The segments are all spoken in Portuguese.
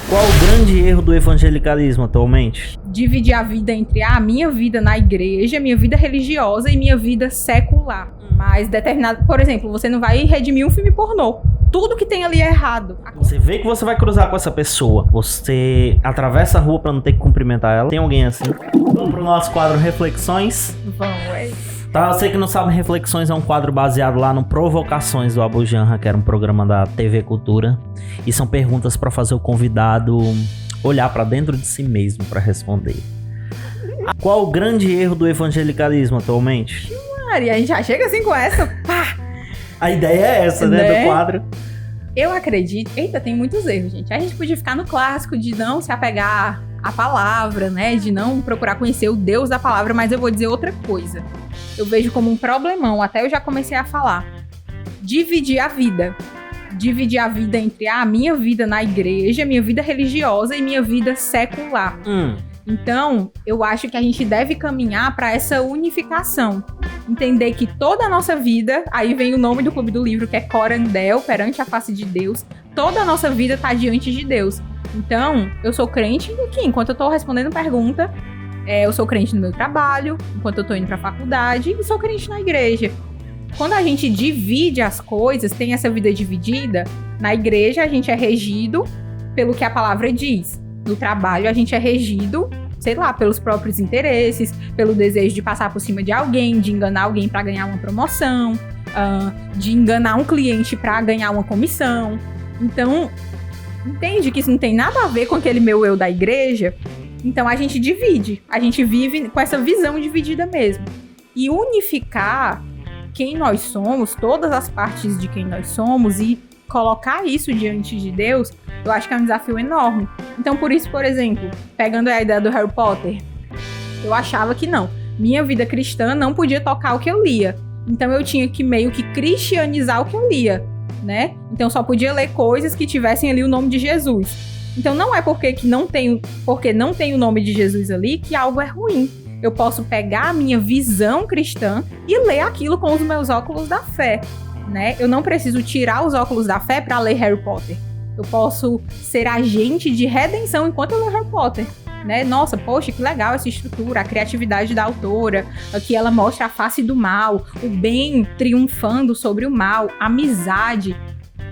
Qual o grande erro do evangelicalismo atualmente? Dividir a vida entre a minha vida na igreja, minha vida religiosa e minha vida secular. Mas determinado, por exemplo, você não vai redimir um filme pornô. Tudo que tem ali é errado. Você vê que você vai cruzar com essa pessoa. Você atravessa a rua pra não ter que cumprimentar ela. Tem alguém assim? Vamos pro nosso quadro Reflexões. Vamos, Tá, você que não sabe, Reflexões é um quadro baseado lá no Provocações do Abu Janra, que era um programa da TV Cultura. E são perguntas pra fazer o convidado olhar pra dentro de si mesmo pra responder. Qual o grande erro do evangelicalismo atualmente? Maria, a gente já chega assim com essa, pá! A ideia é essa, né, do quadro. Eu acredito... Eita, tem muitos erros, gente. A gente podia ficar no clássico de não se apegar à palavra, né? De não procurar conhecer o Deus da palavra, mas eu vou dizer outra coisa. Eu vejo como um problemão, até eu já comecei a falar. Dividir a vida. Dividir a vida entre a minha vida na igreja, minha vida religiosa e minha vida secular. Então, eu acho que a gente deve caminhar para essa unificação. Entender que toda a nossa vida, aí vem o nome do Clube do Livro, que é Corandel, perante a face de Deus. Toda a nossa vida está diante de Deus. Então, eu sou crente aqui, enquanto eu estou respondendo pergunta, eu sou crente no meu trabalho, enquanto eu estou indo para a faculdade, e sou crente na igreja. Quando a gente divide as coisas, tem essa vida dividida, na igreja a gente é regido pelo que a palavra diz. No trabalho a gente é regido, sei lá, pelos próprios interesses, pelo desejo de passar por cima de alguém, de enganar alguém para ganhar uma promoção, de enganar um cliente para ganhar uma comissão. Então, entende que isso não tem nada a ver com aquele meu eu da igreja? Então a gente divide, a gente vive com essa visão dividida mesmo. E unificar quem nós somos, todas as partes de quem nós somos e colocar isso diante de Deus, eu acho que é um desafio enorme. Então, por isso, por exemplo, pegando a ideia do Harry Potter, eu achava que não. Minha vida cristã não podia tocar o que eu lia. Então, eu tinha que meio que cristianizar o que eu lia, né? Então, só podia ler coisas que tivessem ali o nome de Jesus. Então, não é porque não tem o nome de Jesus ali que algo é ruim. Eu posso pegar a minha visão cristã e ler aquilo com os meus óculos da fé, né? Eu não preciso tirar os óculos da fé para ler Harry Potter. Eu posso ser agente de redenção enquanto eu leio Harry Potter, né? Nossa, poxa, que legal essa estrutura, a criatividade da autora, aqui ela mostra a face do mal, o bem triunfando sobre o mal, amizade.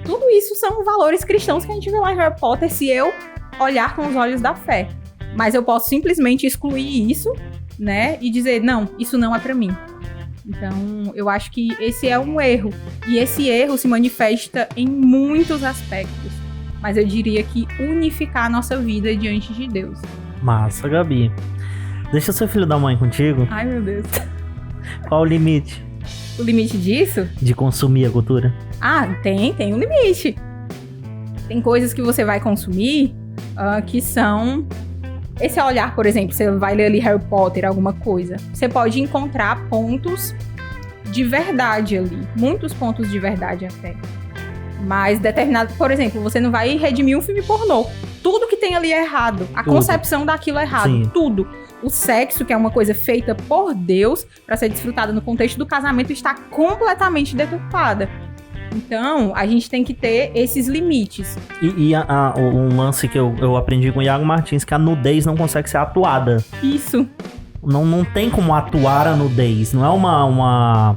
Tudo isso são valores cristãos que a gente vê lá em Harry Potter se eu olhar com os olhos da fé. Mas eu posso simplesmente excluir isso, né? E dizer, não, isso não é pra mim. Então, eu acho que esse é um erro. E esse erro se manifesta em muitos aspectos. Mas eu diria que unificar a nossa vida diante de Deus. Massa, Gabi. Deixa seu filho da mãe contigo. Ai, meu Deus. Qual o limite? O limite disso? De consumir a cultura? Ah, tem um limite. Tem coisas que você vai consumir que são... Esse olhar, por exemplo, você vai ler ali Harry Potter, alguma coisa. Você pode encontrar pontos de verdade ali. Muitos pontos de verdade até. Mas determinado... Por exemplo, você não vai redimir um filme pornô. Tudo que tem ali é errado. A concepção daquilo é errado. Sim. Tudo. O sexo, que é uma coisa feita por Deus, para ser desfrutada no contexto do casamento, está completamente deturpada. Então, a gente tem que ter esses limites. E um lance que eu aprendi com o Iago Martins, que a nudez não consegue ser atuada. Isso. Não tem como atuar a nudez. Não é uma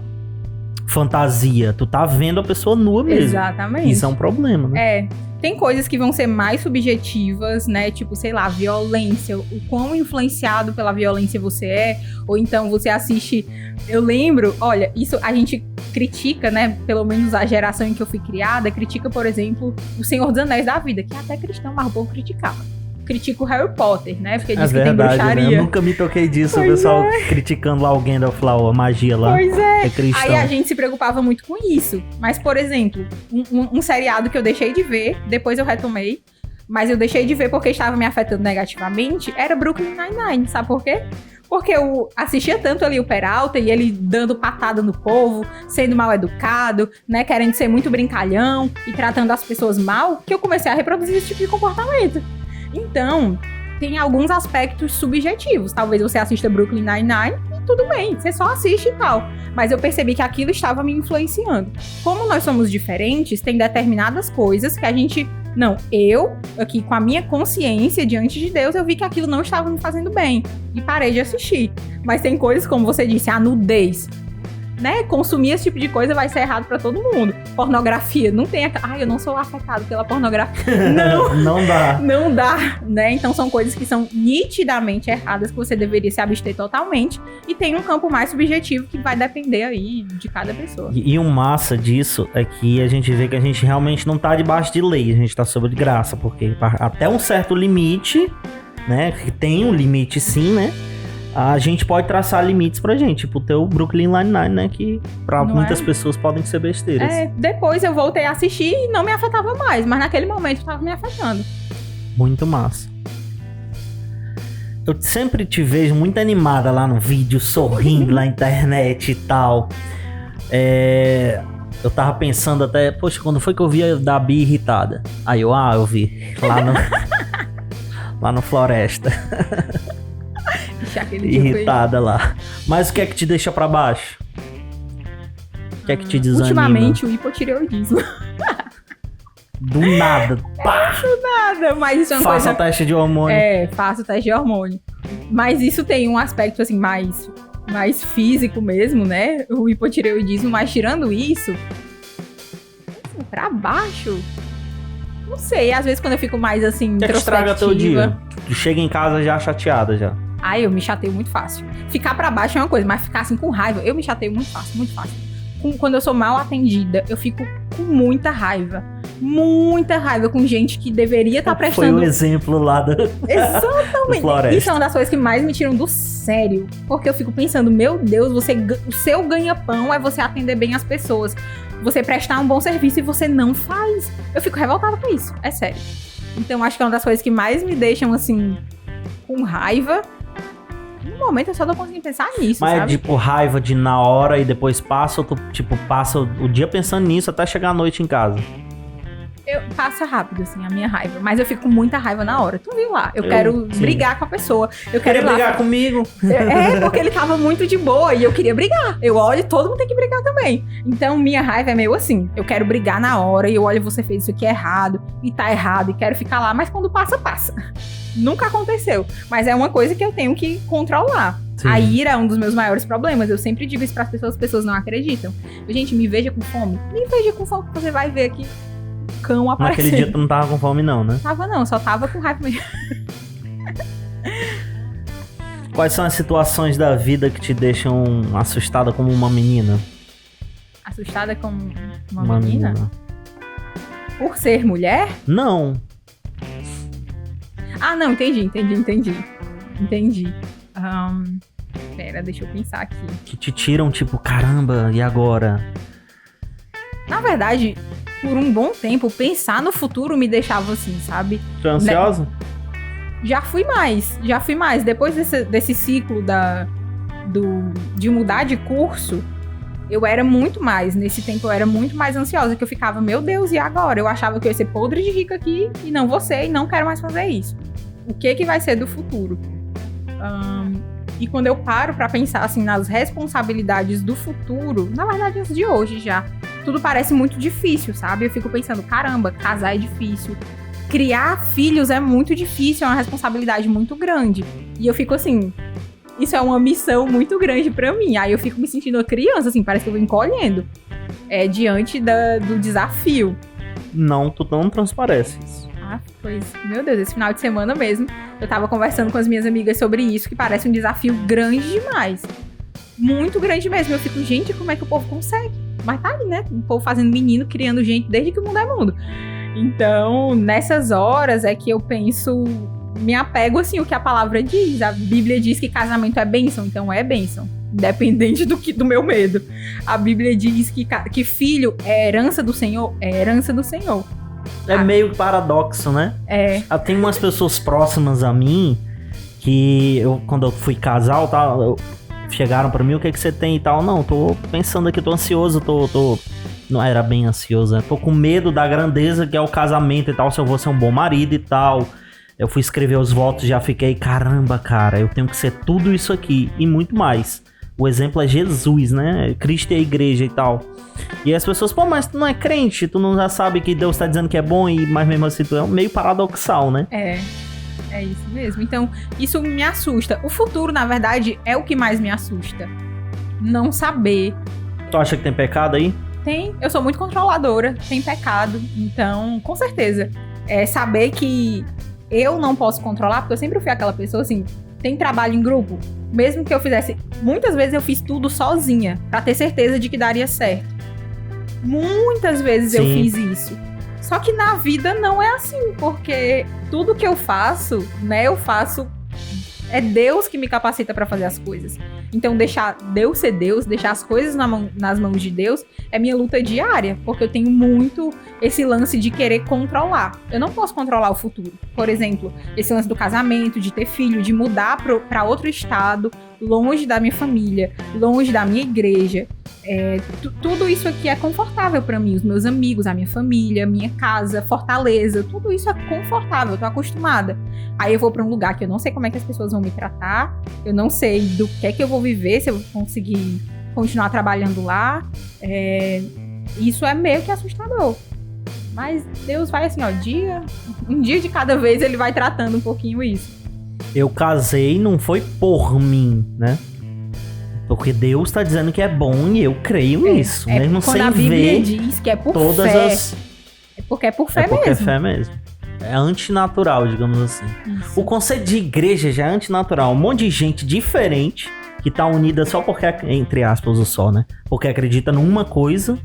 fantasia. Tu tá vendo a pessoa nua mesmo. Exatamente. Isso é um problema, né? Tem coisas que vão ser mais subjetivas, né? Tipo, sei lá, violência. O quão influenciado pela violência você é. Ou então você assiste... Eu lembro, olha, isso a gente critica, né? Pelo menos a geração em que eu fui criada, critica, por exemplo, O Senhor dos Anéis da Vida, que até cristão, mas o povo criticava. Critica o Harry Potter, né? Porque diz que tem bruxaria. Né? Eu nunca me toquei disso, o pessoal criticando lá alguém da a magia lá. Pois é. Cristão. Aí a gente se preocupava muito com isso. Mas, por exemplo, um seriado que eu deixei de ver, depois eu retomei, mas eu deixei de ver porque estava me afetando negativamente, era Brooklyn Nine-Nine. Sabe por quê? Porque eu assistia tanto ali o Peralta e ele dando patada no povo, sendo mal educado, né, querendo ser muito brincalhão e tratando as pessoas mal, que eu comecei a reproduzir esse tipo de comportamento. Então, tem alguns aspectos subjetivos. Talvez você assista Brooklyn Nine-Nine e tudo bem, você só assiste e tal. Mas eu percebi que aquilo estava me influenciando. Como nós somos diferentes, tem determinadas coisas que a gente Não, eu, aqui com a minha consciência diante de Deus, eu vi que aquilo não estava me fazendo bem. E parei de assistir. Mas tem coisas, como você disse, a nudez. Né? Consumir esse tipo de coisa vai ser errado pra todo mundo. Pornografia, não tem aquela... Ai, eu não sou afetado pela pornografia. Não, não dá. Não dá, né? Então são coisas que são nitidamente erradas, que você deveria se abster totalmente. E tem um campo mais subjetivo que vai depender aí de cada pessoa. E o massa disso é que a gente vê que a gente realmente não tá debaixo de lei, a gente tá sob graça, porque até um certo limite, né? Que tem um limite sim, né? A gente pode traçar limites pra gente, tipo o teu Brooklyn Nine-Nine, né? Que pra muitas pessoas podem ser besteiras. Depois eu voltei a assistir e não me afetava mais, mas naquele momento tava me afetando. Muito massa. Eu sempre te vejo muito animada lá no vídeo, sorrindo na internet e tal. Eu tava pensando até, poxa, quando foi que eu vi a Dabi irritada? Aí eu vi, lá no Floresta. Irritada lá. Mas o que é que te deixa pra baixo? O que é que te desanima? Ultimamente o hipotireoidismo. Do nada. Pá! Do nada, mas isso é uma coisa... Faça o teste de hormônio. Faça o teste de hormônio. Mas isso tem um aspecto assim mais físico mesmo, né? O hipotireoidismo, mas tirando isso, assim, pra baixo... Não sei, às vezes quando eu fico mais assim, introspectiva... O que estraga teu dia? Tu chega em casa já chateada já. Eu me chateio muito fácil. Ficar pra baixo é uma coisa, mas ficar assim com raiva, eu me chateio muito fácil, muito fácil. Quando eu sou mal atendida, eu fico com muita raiva. Muita raiva com gente que deveria estar prestando... Foi um exemplo lá do... Exatamente. Do isso é uma das coisas que mais me tiram do sério. Porque eu fico pensando, meu Deus, o seu ganha-pão é você atender bem as pessoas. Você prestar um bom serviço e você não faz. Eu fico revoltada com isso, é sério. Então acho que é uma das coisas que mais me deixam, assim, com raiva. No momento eu só tô conseguindo pensar nisso, mas sabe? Mas tipo, raiva de na hora e depois passa, ou tu, tipo, passa o dia pensando nisso até chegar à noite em casa? Passa rápido, assim, a minha raiva. Mas eu fico com muita raiva na hora. Tu viu lá? Eu quero brigar com a pessoa. Eu quero brigar comigo. Porque ele tava muito de boa e eu queria brigar. Eu olho e todo mundo tem que brigar também. Então, minha raiva é meio assim. Eu quero brigar na hora e eu olho, você fez isso aqui errado e tá errado e quero ficar lá. Mas quando passa, passa. Nunca aconteceu. Mas é uma coisa que eu tenho que controlar. Sim. A ira é um dos meus maiores problemas. Eu sempre digo isso pras pessoas, as pessoas não acreditam. Gente, me veja com fome. Me veja com fome, você vai ver aqui. Cão aparecendo. Naquele dia tu não tava com fome não, né? Tava não, só tava com raiva mesmo. Quais são as situações da vida que te deixam assustada como uma menina? Assustada como uma menina? Por ser mulher? Não. Não, entendi. Pera, deixa eu pensar aqui. Que te tiram tipo, caramba, e agora? Na verdade... Por um bom tempo, pensar no futuro me deixava assim, sabe? Tu é ansiosa? Já fui mais. Depois desse ciclo de mudar de curso, eu era muito mais. Nesse tempo eu era muito mais ansiosa, que eu ficava, meu Deus, e agora? Eu achava que eu ia ser podre de rica aqui, e não vou ser, e não quero mais fazer isso. O que vai ser do futuro? E quando eu paro pra pensar, assim, nas responsabilidades do futuro, na verdade, as de hoje já, tudo parece muito difícil, sabe? Eu fico pensando, caramba, casar é difícil. Criar filhos é muito difícil, é uma responsabilidade muito grande. E eu fico assim, isso é uma missão muito grande pra mim. Aí eu fico me sentindo uma criança, assim, parece que eu vou encolhendo. Diante do desafio. Não, tu não transparece isso. Pois, meu Deus, esse final de semana mesmo, eu tava conversando com as minhas amigas sobre isso, que parece um desafio grande demais. Muito grande mesmo. Eu fico, gente, como é que o povo consegue? Mas tá aí, né? O povo fazendo menino, criando gente desde que o mundo é mundo. Então, nessas horas é que eu penso, me apego assim, o que a palavra diz. A Bíblia diz que casamento é bênção, então é bênção. Independente do meu medo. A Bíblia diz que filho é herança do Senhor, é herança do Senhor. É meio paradoxo, né? Tem umas pessoas próximas a mim que quando eu fui casal, tal, chegaram pra mim, o que você tem e tal. Não, tô pensando aqui, tô ansioso, não era bem ansioso, né? Tô com medo da grandeza que é o casamento e tal, se eu vou ser um bom marido e tal. Eu fui escrever os votos, já fiquei, caramba, cara, eu tenho que ser tudo isso aqui e muito mais. o exemplo é Jesus, né? Cristo e a igreja e tal. E as pessoas, pô, mas tu não é crente, tu não já sabe que Deus tá dizendo que é bom, mas mesmo assim tu é meio paradoxal, né? É isso mesmo. Então, isso me assusta. O futuro, na verdade, é o que mais me assusta. Não saber. Tu acha que tem pecado aí? Tem. Eu sou muito controladora. Tem pecado. Então, com certeza. Saber que eu não posso controlar, porque eu sempre fui aquela pessoa assim, tem trabalho em grupo. Mesmo que eu fizesse... Muitas vezes eu fiz tudo sozinha, pra ter certeza de que daria certo. Muitas vezes eu fiz isso. Só que na vida não é assim, porque tudo que eu faço, né, é Deus que me capacita pra fazer as coisas. Então deixar Deus ser Deus, deixar as coisas nas mãos de Deus, é minha luta diária, porque eu tenho muito esse lance de querer controlar. Eu não posso controlar o futuro. Por exemplo, esse lance do casamento, de ter filho, de mudar pra outro estado, longe da minha família, longe da minha igreja. Tudo isso aqui é confortável pra mim, os meus amigos, a minha família, minha casa, Fortaleza, tudo isso é confortável, eu tô acostumada. Aí eu vou pra um lugar que eu não sei como é que as pessoas vão me tratar, eu não sei do que é que eu vou viver, se eu vou conseguir continuar trabalhando lá. Isso é meio que assustador. Mas Deus vai assim, ó, um dia de cada vez ele vai tratando um pouquinho isso. Eu casei, não foi por mim, né? Porque Deus tá dizendo que é bom e eu creio nisso, mesmo sem ver. Quando a Bíblia diz que é por fé, é porque é por fé mesmo. É porque é fé mesmo. É antinatural, digamos assim. Isso. O conceito de igreja já é antinatural. Um monte de gente diferente que tá unida só porque, entre aspas, o só, né? Porque acredita numa coisa,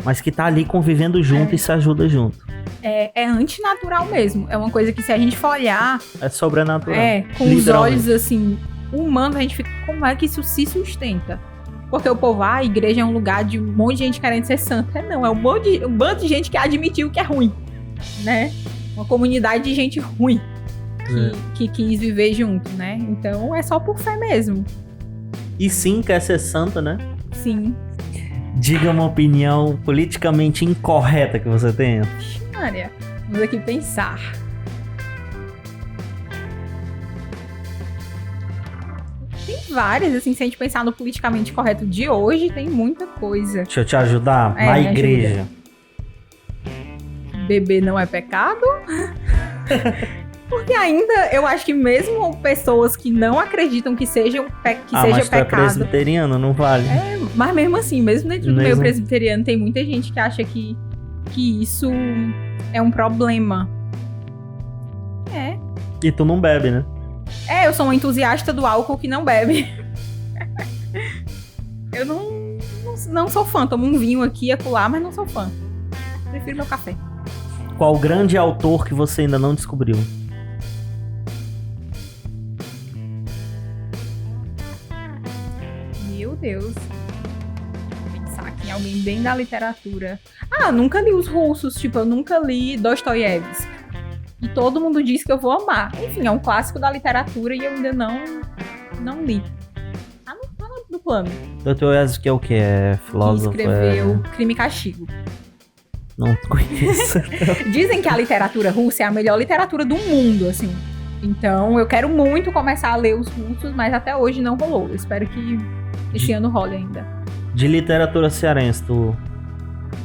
mas que tá ali convivendo junto e se ajuda junto. É antinatural mesmo. É uma coisa que, se a gente for olhar... É sobrenatural. Com os olhos, assim... humano, a gente fica, como é que isso se sustenta? Porque o povo, a igreja é um lugar de um monte de gente querendo ser santa. Não, é um bando de gente que admitiu que é ruim, né? Uma comunidade de gente ruim que quis viver junto, né? Então é só por fé mesmo. E sim, quer ser santa, né? Sim. Diga uma opinião politicamente incorreta que você tenha. Maria, vamos aqui pensar. Várias, assim, se a gente pensar no politicamente correto de hoje, tem muita coisa. Deixa eu te ajudar. Na igreja. Beber não é pecado? Porque ainda, eu acho que mesmo pessoas que não acreditam que seja pecado... mas tu é presbiteriano, não vale. Mas mesmo assim, mesmo dentro do meio presbiteriano, tem muita gente que acha que isso é um problema. E tu não bebe, né? Eu sou uma entusiasta do álcool que não bebe. Eu não sou fã. Tomo um vinho aqui e acolá, mas não sou fã. Prefiro meu café. Qual grande autor que você ainda não descobriu? Meu Deus. Vou pensar aqui em alguém bem da literatura. Nunca li os russos. Tipo, eu nunca li Dostoiévski. E todo mundo diz que eu vou amar. Enfim, é um clássico da literatura e eu ainda não li. Tá no plano. Dostoiévski é o que? É filósofo? Que escreveu Crime e Castigo. Não conheço. Dizem que a literatura russa é a melhor literatura do mundo, assim. Então, eu quero muito começar a ler os russos, mas até hoje não rolou. Eu espero que esse ano role ainda. De literatura cearense,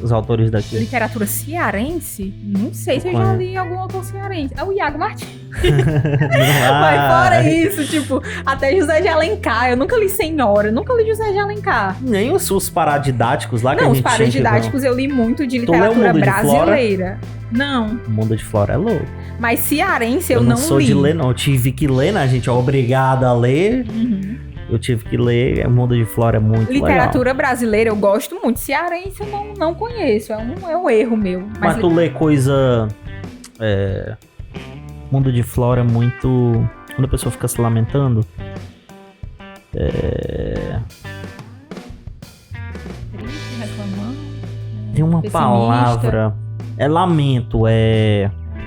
os autores daqui. Literatura cearense? Não sei se eu já li algum autor cearense. É o Iago Martins. Mas fora isso, tipo, até José de Alencar. Eu nunca li Senhora, nunca li José de Alencar. Nem os paradidáticos lá que não, a gente os paradidáticos eu li muito de literatura brasileira. Não. O Mundo de Flora é louco. Mas cearense eu não li. Eu não sou de ler, não. Eu tive que ler, né, gente? Obrigado a ler. Eu tive que ler, o Mundo de Flora é muito literatura legal. Brasileira eu gosto muito. Cearense eu não conheço, é um erro meu. Mas tu lê coisa... Mundo de Flora é muito... Quando a pessoa fica se lamentando... Reclamando. Tem uma palavra... É lamento,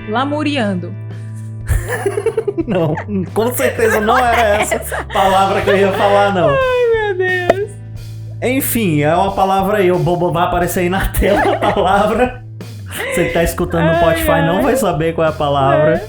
lamuriando. Não, com certeza não era essa palavra que eu ia falar, não. Ai, meu Deus. Enfim, é uma palavra aí, o bobo vai aparecer aí na tela a palavra. Você que tá escutando no Spotify não vai saber qual é a palavra.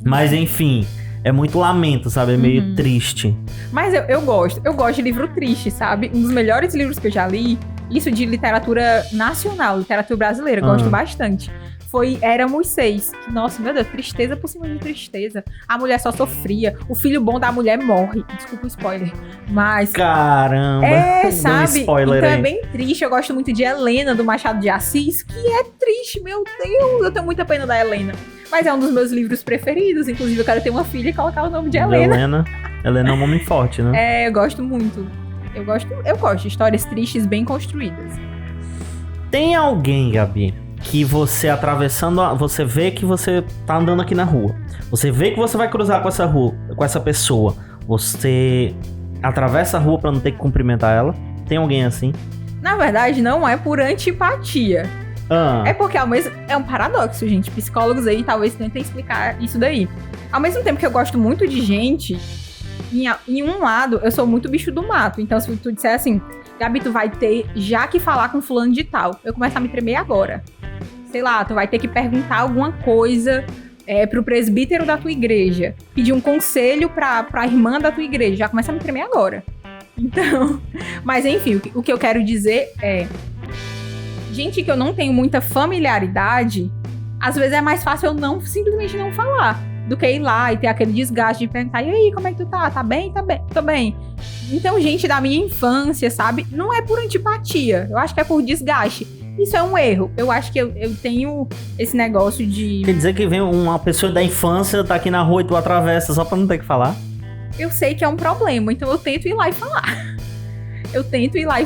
Mas enfim, é muito lamento, sabe? É meio triste. Mas eu gosto de livro triste, sabe? Um dos melhores livros que eu já li, isso de literatura nacional, literatura brasileira, gosto bastante. Foi Éramos Seis. Nossa, meu Deus, tristeza por cima de tristeza. A mulher só sofria. O filho bom da mulher morre. Desculpa o spoiler. Mas... Caramba! Sabe? Spoiler então aí. é bem triste. Eu gosto muito de Helena, do Machado de Assis, que é triste, meu Deus. Eu tenho muita pena da Helena. Mas é um dos meus livros preferidos. Inclusive, eu quero ter uma filha e colocar o nome de Helena. Helena é um homem forte, né? Eu gosto muito. Eu gosto de histórias tristes bem construídas. Tem alguém, Gabi, que você atravessando, você vê que você tá andando aqui na rua. Você vê que você vai cruzar com essa pessoa. Você atravessa a rua pra não ter que cumprimentar ela. Tem alguém assim? Na verdade, não é por antipatia. É porque é um paradoxo, gente. Psicólogos aí talvez tentem explicar isso daí. Ao mesmo tempo que eu gosto muito de gente, em um lado, eu sou muito bicho do mato. Então, se tu disser assim, Gabi, tu vai ter já que falar com fulano de tal, eu começo a me tremer agora. Sei lá, tu vai ter que perguntar alguma coisa pro presbítero da tua igreja. Pedir um conselho pra irmã da tua igreja. Já começa a me tremer agora. Então, mas enfim, o que eu quero dizer é... Gente que eu não tenho muita familiaridade, às vezes é mais fácil eu simplesmente não falar do que ir lá e ter aquele desgaste de perguntar, e aí, como é que tu tá? Tá bem? Tá bem? Tô bem. Então, gente da minha infância, sabe? Não é por antipatia, eu acho que é por desgaste. Isso é um erro. Eu acho que eu tenho esse negócio de... Quer dizer que vem uma pessoa da infância, tá aqui na rua e tu atravessa só pra não ter que falar? Eu sei que é um problema, então eu tento ir lá e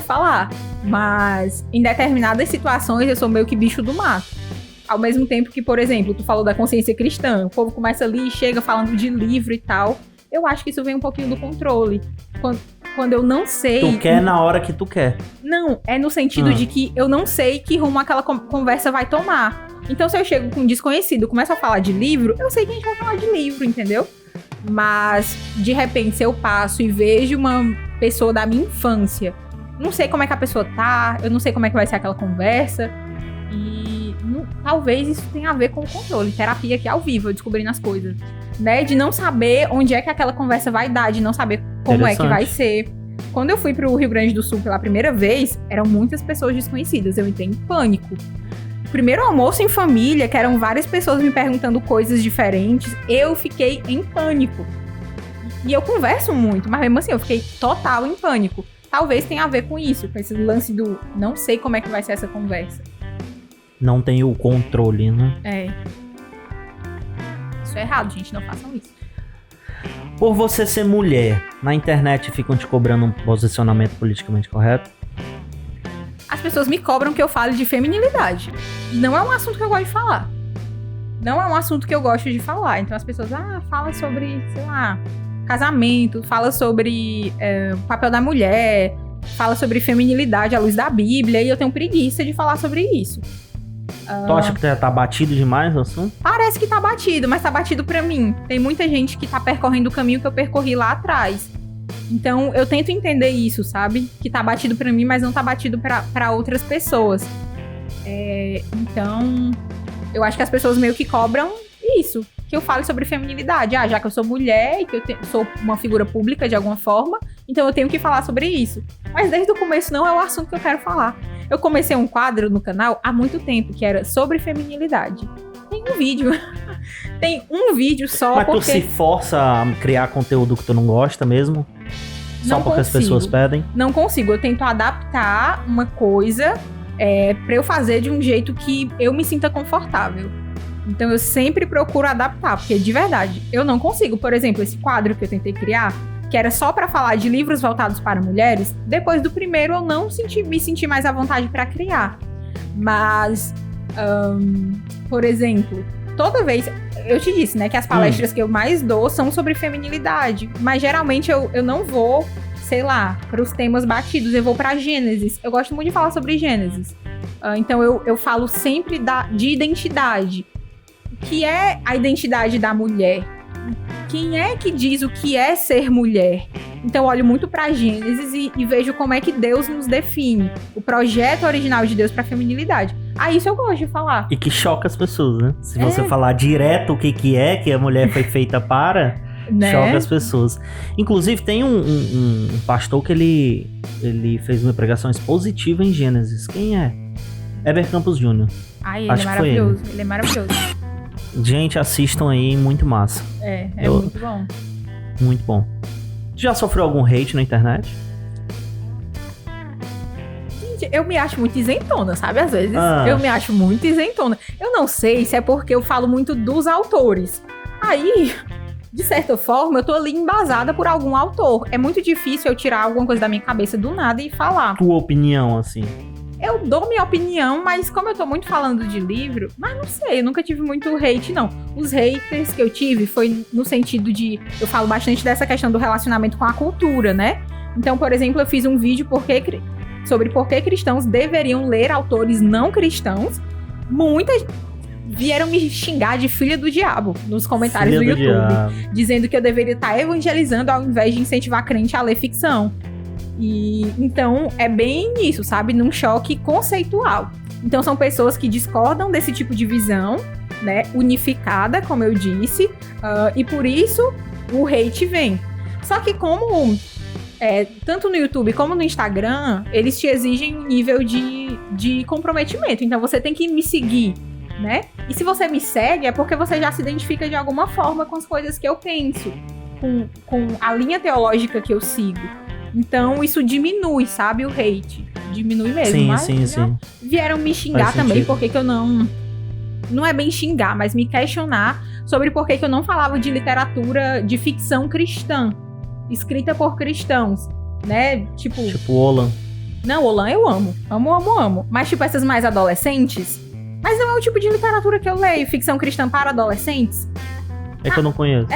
falar. Mas em determinadas situações eu sou meio que bicho do mato. Ao mesmo tempo que, por exemplo, tu falou da consciência cristã, o povo começa ali e chega falando de livro e tal. Eu acho que isso vem um pouquinho do controle. Quando eu não sei... Tu quer na hora que tu quer. Não, é no sentido de que eu não sei que rumo aquela conversa vai tomar. Então, se eu chego com um desconhecido e começo a falar de livro, eu sei que a gente vai falar de livro, entendeu? Mas, de repente, se eu passo e vejo uma pessoa da minha infância, não sei como é que a pessoa tá, eu não sei como é que vai ser aquela conversa, e talvez isso tenha a ver com o controle. Terapia aqui ao vivo, eu descobrindo as coisas. Né? De não saber onde é que aquela conversa vai dar, de não saber como é que vai ser. Quando eu fui pro Rio Grande do Sul pela primeira vez, eram muitas pessoas desconhecidas, eu entrei em pânico. Primeiro almoço em família, que eram várias pessoas me perguntando coisas diferentes, eu fiquei em pânico. E eu converso muito, mas mesmo assim eu fiquei total em pânico. Talvez tenha a ver com isso, com esse lance do não sei como é que vai ser essa conversa. Não tem o controle, né? Isso é errado, gente, não façam isso. Por você ser mulher, na internet ficam te cobrando um posicionamento politicamente correto? As pessoas me cobram que eu fale de feminilidade. E não é um assunto que eu gosto de falar. Então as pessoas, fala sobre, sei lá, casamento, fala sobre o papel da mulher, fala sobre feminilidade à luz da Bíblia, e eu tenho preguiça de falar sobre isso. Tu acha que tá batido demais o assunto? Parece que tá batido, mas tá batido pra mim. Tem muita gente que tá percorrendo o caminho que eu percorri lá atrás. Então, eu tento entender isso, sabe? Que tá batido pra mim, mas não tá batido pra outras pessoas. Então, eu acho que as pessoas meio que cobram isso. Que eu fale sobre feminilidade. Já que eu sou mulher e que eu sou uma figura pública de alguma forma, então eu tenho que falar sobre isso. Mas desde o começo não é o assunto que eu quero falar. Eu comecei um quadro no canal há muito tempo, que era sobre feminilidade. Tem um vídeo só. Mas tu se força a criar conteúdo que tu não gosta mesmo? Só porque as pessoas pedem? Não consigo. Eu tento adaptar uma coisa pra eu fazer de um jeito que eu me sinta confortável. Então eu sempre procuro adaptar, porque de verdade, eu não consigo. Por exemplo, esse quadro que eu tentei criar, que era só pra falar de livros voltados para mulheres, depois do primeiro eu não me senti mais à vontade pra criar. Mas, por exemplo, toda vez... Eu te disse, né, que as palestras que eu mais dou são sobre feminilidade. Mas geralmente eu não vou, sei lá, pros temas batidos. Eu vou pra Gênesis. Eu gosto muito de falar sobre Gênesis. Então eu falo sempre de identidade. O que é a identidade da mulher? Quem é que diz o que é ser mulher? Então eu olho muito pra Gênesis e vejo como é que Deus nos define. O projeto original de Deus pra feminilidade. Isso eu gosto de falar. E que choca as pessoas, né? Se você falar direto o que a mulher foi feita para... Né? Choca as pessoas. Inclusive, tem um pastor que ele fez uma pregação expositiva em Gênesis. Quem é? Heber Campos Jr. Ai, ele Acho é que foi maravilhoso. Ele é maravilhoso. Gente, assistam aí, muito massa. É muito bom. Muito bom. Tu já sofreu algum hate na internet? Gente, eu me acho muito isentona, sabe? Às vezes Eu me acho muito isentona. Eu não sei se é porque eu falo muito dos autores. Aí, de certa forma, eu tô ali embasada por algum autor. É muito difícil eu tirar alguma coisa da minha cabeça do nada e falar. Tua opinião, assim. Eu dou minha opinião, mas como eu tô muito falando de livro, mas não sei, eu nunca tive muito hate, não. Os haters que eu tive foi no sentido de... Eu falo bastante dessa questão do relacionamento com a cultura, né? Então, por exemplo, eu fiz um vídeo sobre por que cristãos deveriam ler autores não cristãos. Muitas vieram me xingar de filha do diabo nos comentários do YouTube. Dizendo que eu deveria estar evangelizando ao invés de incentivar crente a ler ficção. E então é bem isso, sabe? Num choque conceitual. Então são pessoas que discordam desse tipo de visão, né? Unificada, como eu disse, e por isso o hate vem. Só que como tanto no YouTube como no Instagram, eles te exigem um nível de comprometimento. Então você tem que me seguir, né? E se você me segue, é porque você já se identifica de alguma forma com as coisas que eu penso, com a linha teológica que eu sigo. Então, isso diminui, sabe, o hate. Diminui mesmo. Sim. Vieram me xingar também, porque que eu não... Não é bem xingar, mas me questionar sobre por que eu não falava de literatura de ficção cristã, escrita por cristãos, né? Tipo Olan. Não, Olan eu amo. Amo. Mas, tipo, essas mais adolescentes... Mas não é o tipo de literatura que eu leio, ficção cristã para adolescentes. É que eu não conheço.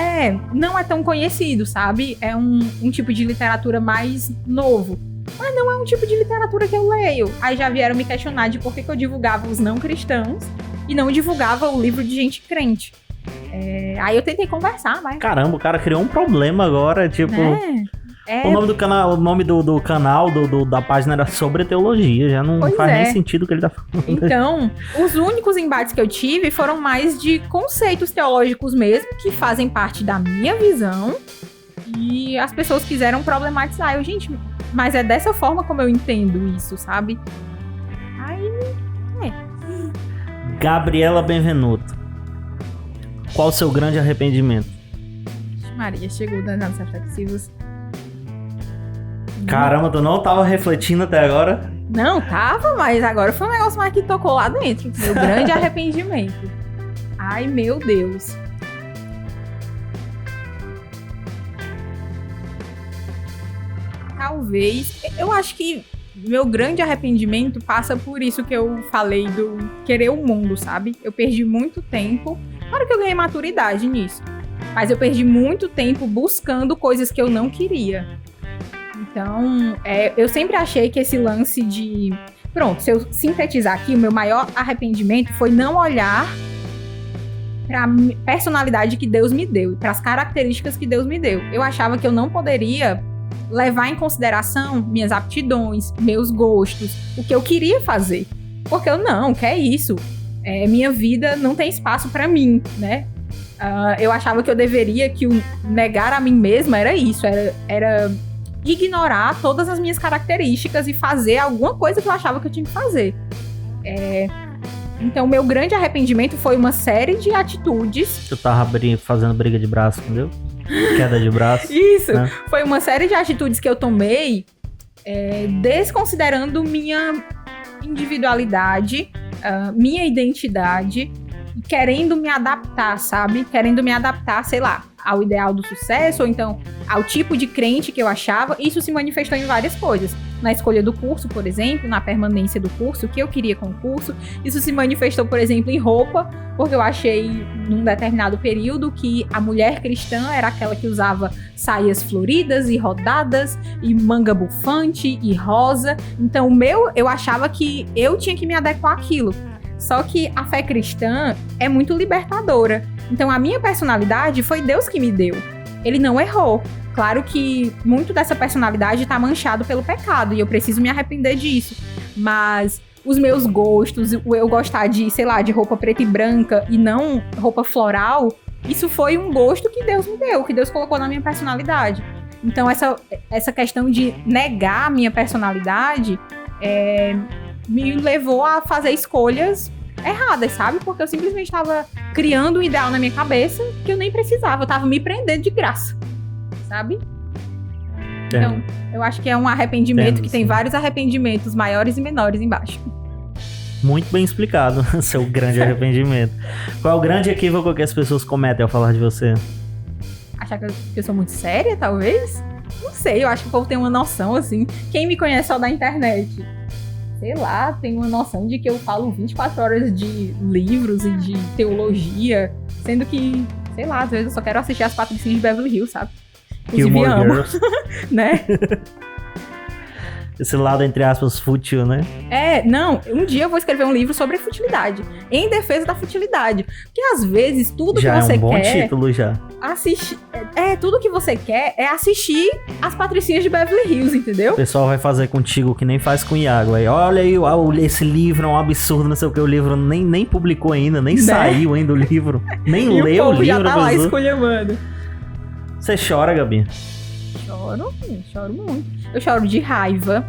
Não é tão conhecido, sabe? É um tipo de literatura mais novo. Mas não é um tipo de literatura que eu leio. Aí já vieram me questionar de por que eu divulgava os não cristãos e não divulgava o livro de gente crente. Aí eu tentei conversar, mas... Caramba, o cara criou um problema agora, tipo... O nome do canal, do canal da página era sobre teologia, já não faz nem sentido o que ele tá falando. Então, os únicos embates que eu tive foram mais de conceitos teológicos mesmo, que fazem parte da minha visão, e as pessoas quiseram problematizar. Gente, mas é dessa forma como eu entendo isso, sabe? Aí, Gabriela Benvenuto, qual o seu grande arrependimento? Maria, chegou das reflexivas. Caramba, tu não tava refletindo até agora? Não, tava, mas agora foi um negócio mais que tocou lá dentro. Meu grande arrependimento. Ai, meu Deus. Talvez, eu acho que meu grande arrependimento passa por isso que eu falei do querer o mundo, sabe? Eu perdi muito tempo, claro que eu ganhei maturidade nisso, mas eu perdi muito tempo buscando coisas que eu não queria. Então, eu sempre achei que esse lance de... Pronto, se eu sintetizar aqui, o meu maior arrependimento foi não olhar para a personalidade que Deus me deu, para as características que Deus me deu. Eu achava que eu não poderia levar em consideração minhas aptidões, meus gostos, o que eu queria fazer. Porque que é isso? Minha vida não tem espaço para mim, né? Eu achava que eu deveria, que o negar a mim mesma era isso, era ignorar todas as minhas características e fazer alguma coisa que eu achava que eu tinha que fazer. Então, meu grande arrependimento foi uma série de atitudes. Tu tava fazendo briga de braço com Deus? Queda de braço? Isso, né? Foi uma série de atitudes que eu tomei desconsiderando minha individualidade, minha identidade, querendo me adaptar, sabe? Querendo me adaptar, sei lá, ao ideal do sucesso, ou então ao tipo de crente que eu achava. Isso se manifestou em várias coisas. Na escolha do curso, por exemplo, na permanência do curso, o que eu queria com o curso. Isso se manifestou, por exemplo, em roupa, porque eu achei, num determinado período, que a mulher cristã era aquela que usava saias floridas e rodadas, e manga bufante e rosa. Então, eu achava que eu tinha que me adequar àquilo. Só que a fé cristã é muito libertadora. Então, a minha personalidade foi Deus que me deu. Ele não errou. Claro que muito dessa personalidade está manchado pelo pecado e eu preciso me arrepender disso. Mas os meus gostos, eu gostar de, sei lá, de roupa preta e branca e não roupa floral, isso foi um gosto que Deus me deu, que Deus colocou na minha personalidade. Então, essa questão de negar a minha personalidade me levou a fazer escolhas erradas, sabe? Porque eu simplesmente estava criando um ideal na minha cabeça que eu nem precisava. Eu estava me prendendo de graça, sabe? Então, eu acho que é um arrependimento que tem vários arrependimentos maiores e menores embaixo. Muito bem explicado, seu grande arrependimento. Qual é o grande equívoco que as pessoas cometem ao falar de você? Achar que eu sou muito séria, talvez? Não sei, eu acho que o povo tem uma noção, assim. Quem me conhece só da internet, sei lá, tem uma noção de que eu falo 24 horas de livros e de teologia, sendo que, sei lá, às vezes eu só quero assistir as Patricinhas de Beverly Hills, sabe? Inclusive amo, né? Esse lado, entre aspas, fútil, né? Não, um dia eu vou escrever um livro sobre a futilidade, em defesa da futilidade. Porque às vezes tudo já que você quer... Já é um bom quer... título, já. Assistir... tudo que você quer é assistir as Patricinhas de Beverly Hills, entendeu? O pessoal vai fazer contigo o que nem faz com o Iago. Aí, olha aí, esse livro é um absurdo, não sei o que. O livro nem publicou ainda, nem saiu ainda o livro. Nem leu o livro. Já tá lá esculhambando. Você chora, Gabi? Choro muito. Eu choro de raiva.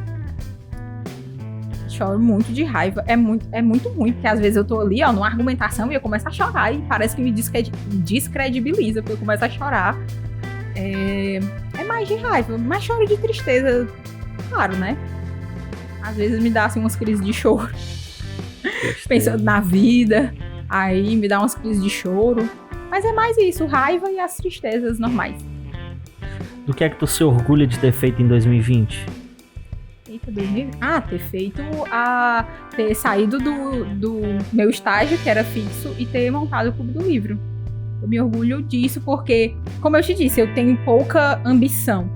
Choro muito de raiva. É muito ruim, porque às vezes eu tô ali, numa argumentação e eu começo a chorar e parece que me descredibiliza, porque eu começo a chorar. É mais de raiva, mas choro de tristeza, claro, né? Às vezes me dá assim umas crises de choro. Pensando na vida, aí me dá umas crises de choro. Mas é mais isso, raiva e as tristezas normais. Do que é que tu se orgulha de ter feito em 2020? Eita, 2020? Ter saído do meu estágio, que era fixo, e ter montado o Clube do Livro. Eu me orgulho disso porque, como eu te disse, eu tenho pouca ambição.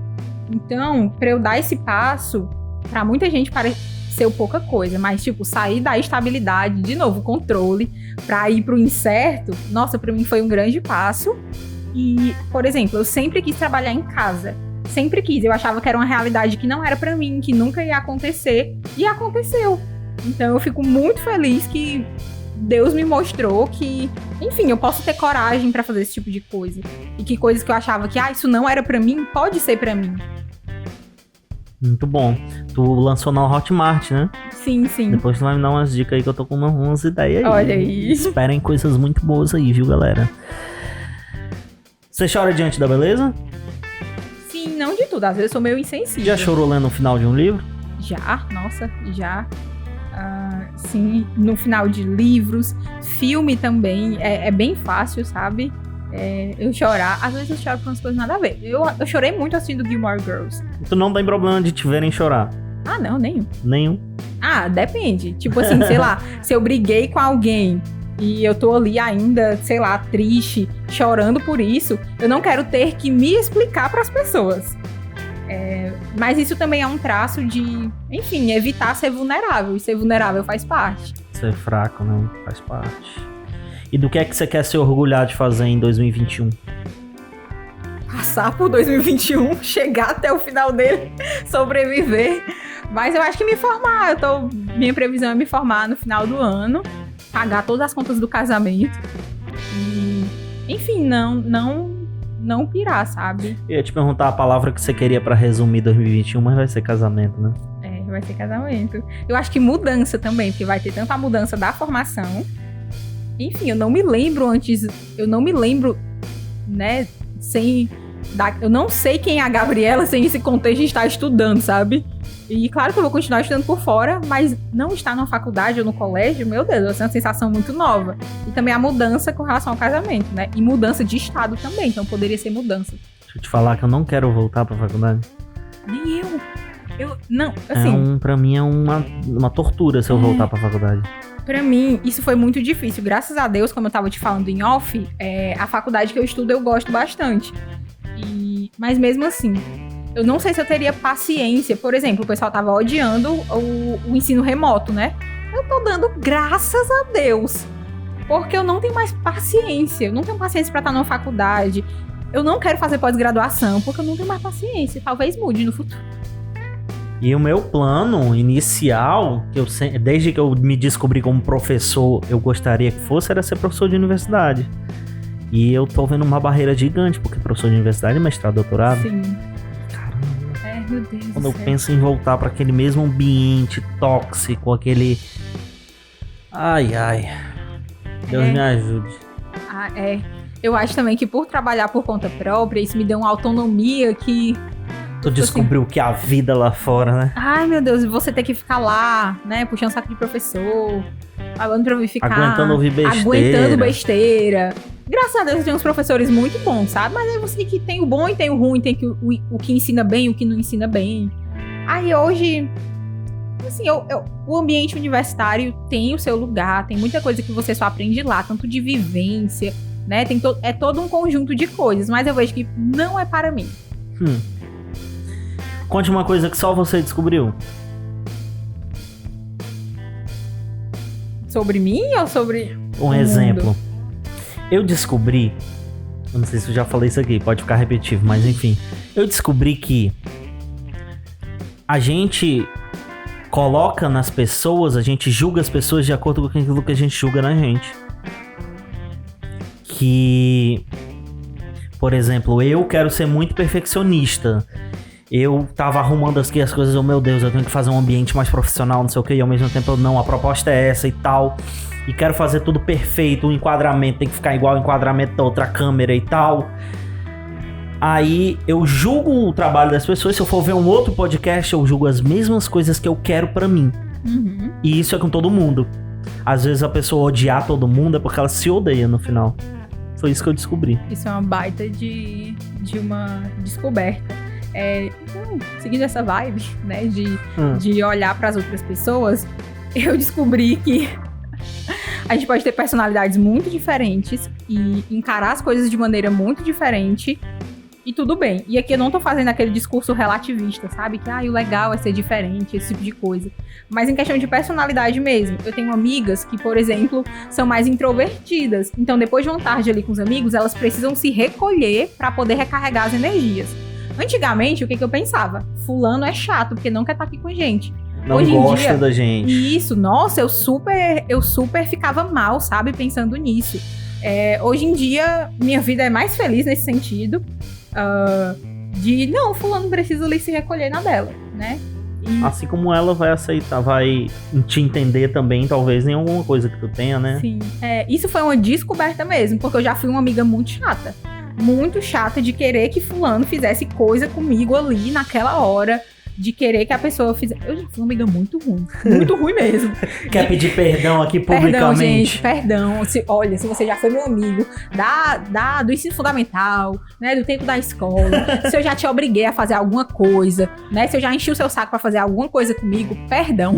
Então, pra eu dar esse passo, pra muita gente parece ser pouca coisa, mas, tipo, sair da estabilidade, de novo, controle, pra ir pro incerto, nossa, pra mim foi um grande passo. E, por exemplo, eu sempre quis trabalhar em casa. Sempre quis. Eu achava que era uma realidade que não era pra mim, que nunca ia acontecer. E aconteceu. Então eu fico muito feliz que Deus me mostrou que, enfim, eu posso ter coragem pra fazer esse tipo de coisa. E que coisas que eu achava que, isso não era pra mim, pode ser pra mim. Muito bom. Tu lançou na Hotmart, né? Sim. Depois tu vai me dar umas dicas aí que eu tô com umas ideias aí. Olha aí. Esperem coisas muito boas aí, viu, galera? Você chora diante da beleza? Sim, não de tudo. Às vezes eu sou meio insensível. Já chorou lendo o final de um livro? Já. Sim, no final de livros. Filme também. É bem fácil, sabe? Eu chorar. Às vezes eu choro por umas coisas nada a ver. Eu chorei muito assistindo Gilmore Girls. Tu não tem problema de te verem chorar? Não, nenhum. Nenhum? Depende. Tipo assim, sei lá, se eu briguei com alguém e eu tô ali ainda, sei lá, triste, chorando por isso, eu não quero ter que me explicar pras pessoas. Mas isso também é um traço de, enfim, evitar ser vulnerável. E ser vulnerável faz parte. Ser fraco, né? Faz parte. E do que é que você quer se orgulhar de fazer em 2021? Passar por 2021, chegar até o final dele, sobreviver. Mas eu acho que me formar. Minha previsão é me formar no final do ano, pagar todas as contas do casamento. E, enfim, não pirar, sabe? Eu ia te perguntar a palavra que você queria pra resumir 2021, mas vai ser casamento, né? Vai ser casamento. Eu acho que mudança também, porque vai ter tanto a mudança da formação. Enfim, eu não me lembro, né, eu não sei quem é a Gabriela sem esse contexto de estar estudando, sabe? E claro que eu vou continuar estudando por fora, mas não estar na faculdade ou no colégio, meu Deus, vai ser uma sensação muito nova. E também a mudança com relação ao casamento, né? E mudança de estado também, então poderia ser mudança. Deixa eu te falar que eu não quero voltar pra faculdade. Nem eu. Não, assim... Pra mim é uma tortura se eu voltar pra faculdade. Pra mim, isso foi muito difícil. Graças a Deus, como eu tava te falando em off, a faculdade que eu estudo eu gosto bastante. Mas mesmo assim, eu não sei se eu teria paciência. Por exemplo, o pessoal tava odiando o ensino remoto, né? Eu tô dando graças a Deus. Porque eu não tenho mais paciência. Eu não tenho paciência pra estar numa faculdade. Eu não quero fazer pós-graduação, porque eu não tenho mais paciência. Talvez mude no futuro. E o meu plano inicial, desde que eu me descobri como professor, eu gostaria que fosse, era ser professor de universidade. E eu tô vendo uma barreira gigante, porque professor de universidade, mestrado, doutorado. Sim. Caramba. Meu Deus Quando do eu céu. penso em voltar pra aquele mesmo ambiente tóxico, aquele... Ai. Deus me ajude. Eu acho também que por trabalhar por conta própria, isso me deu uma autonomia que... Tu descobriu que a vida lá fora, né? Ai, meu Deus, e você ter que ficar lá, né, puxando saco de professor, falando pra mim ficar... Aguentando ouvir besteira. Aguentando besteira. Graças a Deus tem uns professores muito bons, sabe? Mas aí você que tem o bom e tem o ruim, tem o que ensina bem e o que não ensina bem. Aí hoje, assim, o ambiente universitário tem o seu lugar, tem muita coisa que você só aprende lá, tanto de vivência, né? É todo um conjunto de coisas, mas eu vejo que não é para mim. Conte uma coisa que só você descobriu. Sobre mim ou sobre Um exemplo. Eu descobri... Eu não sei se eu já falei isso aqui, pode ficar repetitivo, mas enfim. Eu descobri que a gente coloca nas pessoas, a gente julga as pessoas de acordo com aquilo que a gente julga na gente. Que... Por exemplo, eu quero ser muito perfeccionista. Eu tava arrumando aqui as coisas, meu Deus, eu tenho que fazer um ambiente mais profissional, não sei o que, e ao mesmo tempo não, a proposta é essa e tal, e quero fazer tudo perfeito, o enquadramento tem que ficar igual ao enquadramento da outra câmera e tal. Aí eu julgo o trabalho das pessoas, se eu for ver um outro podcast, eu julgo as mesmas coisas que eu quero pra mim. E isso é com todo mundo. Às vezes a pessoa odiar todo mundo é porque ela se odeia no final. Foi isso que eu descobri. Isso é uma baita de uma descoberta. Então, seguindo essa vibe, né, de olhar para as outras pessoas, eu descobri que a gente pode ter personalidades muito diferentes e encarar as coisas de maneira muito diferente e tudo bem. E aqui eu não tô fazendo aquele discurso relativista, sabe? Que o legal é ser diferente, esse tipo de coisa. Mas em questão de personalidade mesmo, eu tenho amigas que, por exemplo, são mais introvertidas. Então, depois de uma tarde ali com os amigos, elas precisam se recolher para poder recarregar as energias. Antigamente, o que eu pensava? Fulano é chato, porque não quer estar aqui com a gente. Não Hoje gosta em dia, da gente. Isso, nossa, eu super ficava mal, sabe? Pensando nisso. Hoje em dia, minha vida é mais feliz nesse sentido. Não, fulano precisa ali se recolher na dela, né? Assim como ela vai aceitar, vai te entender também, talvez, em alguma coisa que tu tenha, né? Sim. Isso foi uma descoberta mesmo, porque eu já fui uma amiga muito chata. Muito chata de querer que fulano fizesse coisa comigo ali naquela hora, de querer que a pessoa fizesse... Eu já fui uma amiga muito ruim mesmo. Quer pedir perdão aqui publicamente? Perdão, gente, perdão. Olha, se você já foi meu amigo do ensino fundamental, né, do tempo da escola, se eu já te obriguei a fazer alguma coisa, né, se eu já enchi o seu saco pra fazer alguma coisa comigo, perdão.